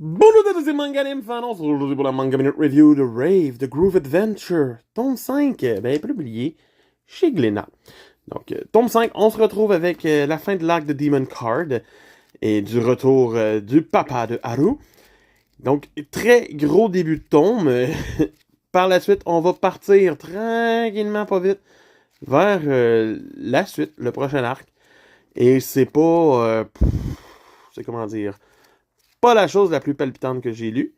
Bonjour à tous les manga anime fans, on se retrouve aujourd'hui pour la Manga Minute Review de Rave, The Groove Adventure, tome 5, publié chez Glénat. Donc, tome 5, on se retrouve avec la fin de l'arc de Demon Card et du retour du papa de Haru. Donc, très gros début de tome. Par la suite, on va partir tranquillement, pas vite, vers la suite, le prochain arc. Et c'est pas... c'est comment dire... Pas la chose la plus palpitante que j'ai lue,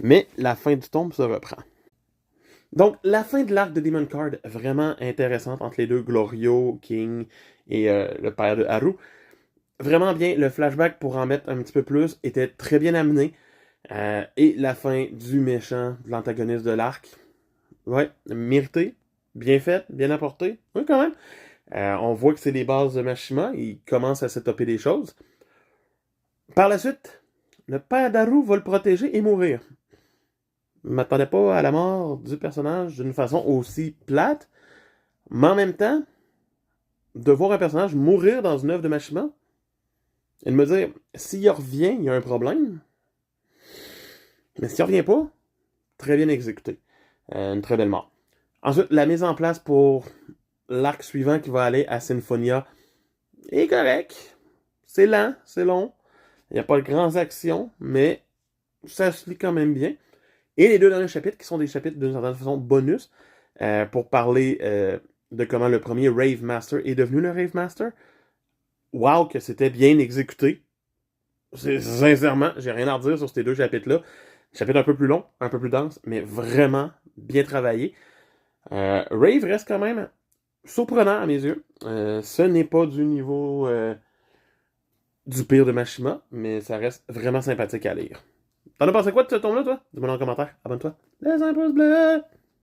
mais la fin du tome se reprend. Donc, la fin de l'arc de Demon Card, vraiment intéressante entre les deux, Glorio, King et le père de Haru. Vraiment bien, le flashback, pour en mettre un petit peu plus, était très bien amené. Et la fin du méchant, de l'antagoniste de l'arc, ouais, mérité, bien faite, bien apporté, oui quand même. On voit que c'est les bases de Mashima, il commence à setuper des choses. Par la suite, le père d'Haru va le protéger et mourir. Je m'attendais pas à la mort du personnage d'une façon aussi plate, mais en même temps, de voir un personnage mourir dans une œuvre de Mashima, et de me dire, s'il revient, il y a un problème. Mais s'il revient pas, très bien exécuté. Une très belle mort. Ensuite, la mise en place pour l'arc suivant qui va aller à Symphonia est correct. C'est lent, c'est long. Il n'y a pas de grandes actions, mais ça se lit quand même bien. Et les deux derniers chapitres, qui sont des chapitres d'une certaine façon bonus, pour parler de comment le premier Rave Master est devenu le Rave Master. Wow, que c'était bien exécuté. Sincèrement, j'ai rien à redire sur ces deux chapitres-là. Chapitre un peu plus long, un peu plus dense, mais vraiment bien travaillé. Rave reste quand même surprenant à mes yeux. Ce n'est pas du niveau du pire de Mashima, mais ça reste vraiment sympathique à lire. T'en as pensé quoi de ce tome-là, toi? Dis-moi dans les commentaires. Abonne-toi. Laisse un pouce bleu!